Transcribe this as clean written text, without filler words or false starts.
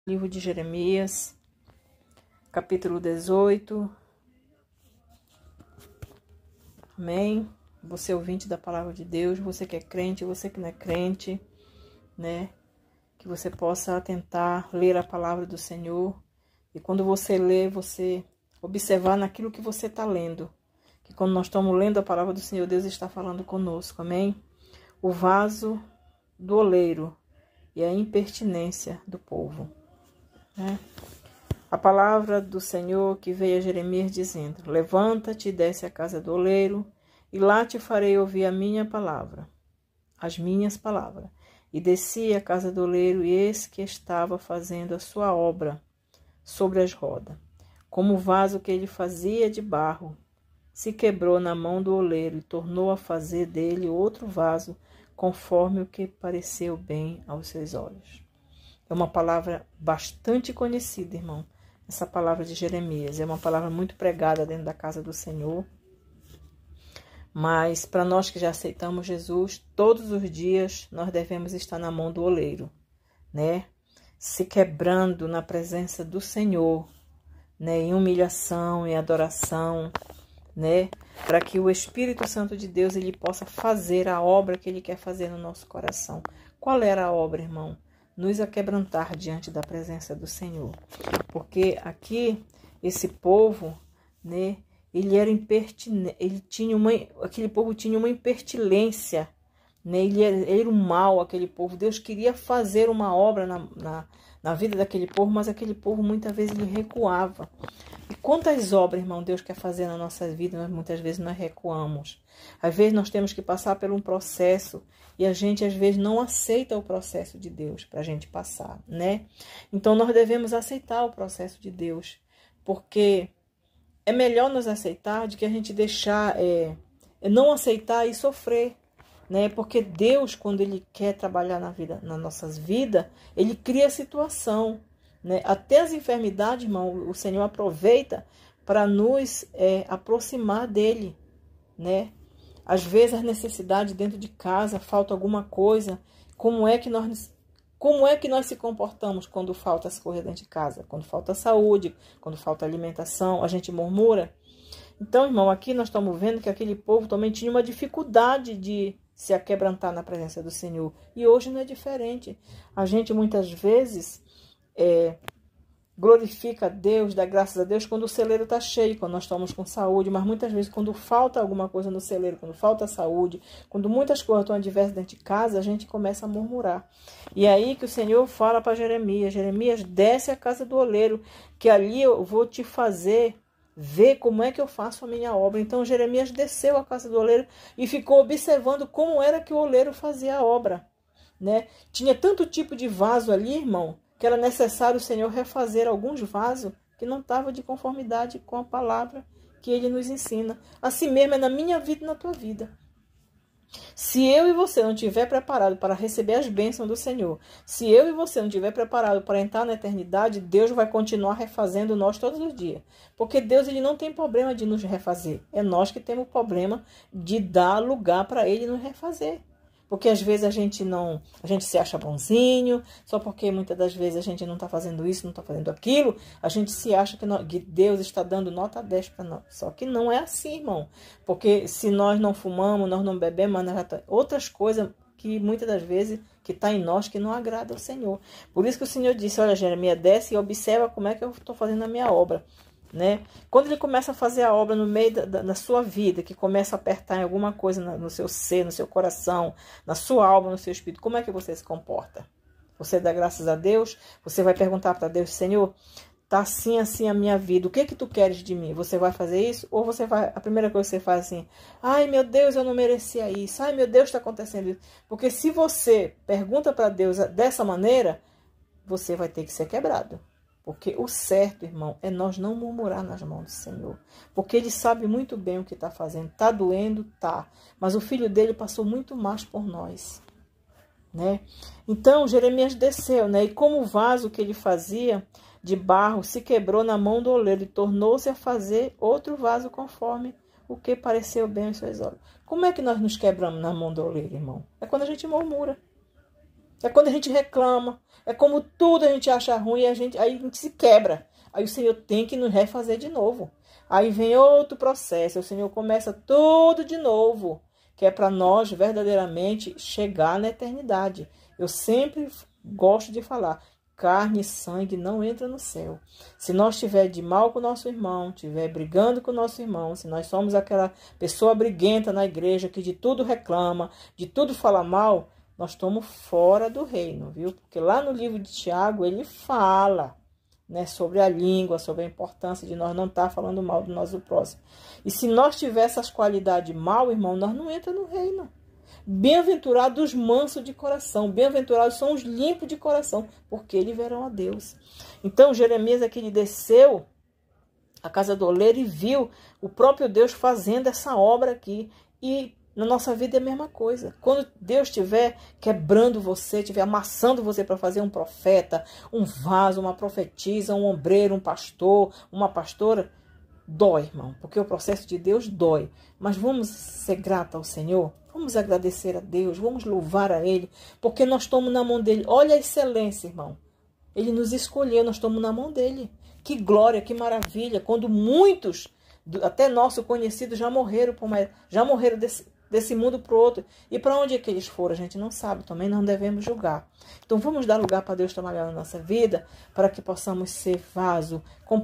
Livro de Jeremias, capítulo 18. Amém? Você ouvinte da palavra de Deus, você que é crente, você que não é crente, né? Que você possa tentar ler a palavra do Senhor. E quando você lê, você observar naquilo que você está lendo. Que quando nós estamos lendo a palavra do Senhor, Deus está falando conosco. Amém? O vaso do oleiro e a impertinência do povo. A palavra do Senhor que veio a Jeremias dizendo: levanta-te e desce à casa do oleiro, e lá te farei ouvir a minha palavra, as minhas palavras. E desci à casa do oleiro, e eis que estava fazendo a sua obra sobre as rodas. Como o vaso que ele fazia de barro se quebrou na mão do oleiro, e tornou a fazer dele outro vaso, conforme o que pareceu bem aos seus olhos. É uma palavra bastante conhecida, irmão. Essa palavra de Jeremias é uma palavra muito pregada dentro da casa do Senhor. Mas para nós que já aceitamos Jesus, todos os dias nós devemos estar na mão do oleiro, né? Se quebrando na presença do Senhor, né? Em humilhação, em adoração, né? Para que o Espírito Santo de Deus ele possa fazer a obra que ele quer fazer no nosso coração. Qual era a obra, irmão? Nos aquebrantar diante da presença do Senhor. Porque aqui, esse povo, né, ele era impertinente, aquele povo tinha uma impertinência, né, ele era um mal, aquele povo. Deus queria fazer uma obra na vida daquele povo, mas aquele povo muitas vezes ele recuava. E quantas obras, irmão, Deus quer fazer na nossa vida, muitas vezes nós recuamos. Às vezes nós temos que passar por um processo e a gente às vezes não aceita o processo de Deus para a gente passar, né? Então nós devemos aceitar o processo de Deus, porque é melhor nos aceitar do que a gente deixar, não aceitar e sofrer, né? Porque Deus, quando Ele quer trabalhar nas nossas vidas, Ele cria situação, né? Até as enfermidades, irmão, o Senhor aproveita para nos aproximar dEle, né? Às vezes as necessidades dentro de casa, falta alguma coisa. Como é que nós se comportamos quando falta as coisas dentro de casa? Quando falta saúde, quando falta alimentação, a gente murmura? Então, irmão, aqui nós estamos vendo que aquele povo também tinha uma dificuldade de se aquebrantar na presença do Senhor. E hoje não é diferente. A gente muitas vezes glorifica a Deus, dá graças a Deus quando o celeiro está cheio, quando nós estamos com saúde, mas muitas vezes quando falta alguma coisa no celeiro, quando falta saúde, quando muitas coisas estão adversas dentro de casa, a gente começa a murmurar. E é aí que o Senhor fala para Jeremias: Jeremias, desce à casa do oleiro, que ali eu vou te fazer ver como é que eu faço a minha obra. Então Jeremias desceu à casa do oleiro e ficou observando como era que o oleiro fazia a obra, né? Tinha tanto tipo de vaso ali, irmão, que era necessário o Senhor refazer alguns vasos que não estavam de conformidade com a palavra que Ele nos ensina. Assim mesmo é na minha vida e na tua vida. Se eu e você não estiver preparado para receber as bênçãos do Senhor, se eu e você não estiver preparado para entrar na eternidade, Deus vai continuar refazendo nós todos os dias. Porque Deus ele não tem problema de nos refazer. É nós que temos problema de dar lugar para Ele nos refazer. Porque às vezes a gente se acha bonzinho, só porque muitas das vezes a gente não está fazendo isso, não está fazendo aquilo, a gente se acha que Deus está dando nota 10 para nós. Só que não é assim, irmão. Porque se nós não fumamos, nós não bebemos, outras coisas que muitas das vezes que está em nós que não agrada ao Senhor. Por isso que o Senhor disse: olha, Jeremias, desce e observa como é que eu estou fazendo a minha obra. Né? Quando ele começa a fazer a obra no meio da sua vida, que começa a apertar em alguma coisa no seu ser, no seu coração, na sua alma, no seu espírito, como é que você se comporta? Você dá graças a Deus? Você vai perguntar para Deus: Senhor, tá assim a minha vida, o que tu queres de mim? Você vai fazer isso? Ou a primeira coisa que você faz assim: ai meu Deus, eu não merecia isso, ai meu Deus, está acontecendo isso. Porque se você pergunta para Deus dessa maneira, você vai ter que ser quebrado. Porque o certo, irmão, é nós não murmurar nas mãos do Senhor. Porque Ele sabe muito bem o que está fazendo. Está doendo? Tá. Mas o Filho dele passou muito mais por nós, né? Então, Jeremias desceu, né? E como o vaso que ele fazia de barro se quebrou na mão do oleiro, e tornou-se a fazer outro vaso conforme o que pareceu bem aos seus olhos. Como é que nós nos quebramos na mão do oleiro, irmão? É quando a gente murmura. É quando a gente reclama. É como tudo a gente acha ruim e aí a gente se quebra. Aí o Senhor tem que nos refazer de novo. Aí vem outro processo. O Senhor começa tudo de novo. Que é para nós verdadeiramente chegar na eternidade. Eu sempre gosto de falar. Carne e sangue não entra no céu. Se nós estiver de mal com o nosso irmão, estiver brigando com o nosso irmão, se nós somos aquela pessoa briguenta na igreja que de tudo reclama, de tudo fala mal, nós estamos fora do reino, viu? Porque lá no livro de Tiago ele fala, né, sobre a língua, sobre a importância de nós não estar falando mal do nosso próximo. E se nós tivermos essas qualidades mal, irmão, nós não entramos no reino. Bem-aventurados os mansos de coração, bem-aventurados são os limpos de coração, porque eles verão a Deus. Então Jeremias aqui ele desceu à casa do oleiro e viu o próprio Deus fazendo essa obra aqui. E na nossa vida é a mesma coisa. Quando Deus estiver quebrando você, estiver amassando você para fazer um profeta, um vaso, uma profetisa, um ombreiro, um pastor, uma pastora, dói, irmão, porque o processo de Deus dói. Mas vamos ser gratos ao Senhor, vamos agradecer a Deus, vamos louvar a Ele, porque nós estamos na mão dEle. Olha a excelência, irmão. Ele nos escolheu, nós estamos na mão dEle. Que glória, que maravilha, quando muitos, até nossos conhecidos, já morreram desse mundo para o outro. E para onde é que eles foram? A gente não sabe, também não devemos julgar. Então vamos dar lugar para Deus trabalhar na nossa vida, para que possamos ser vaso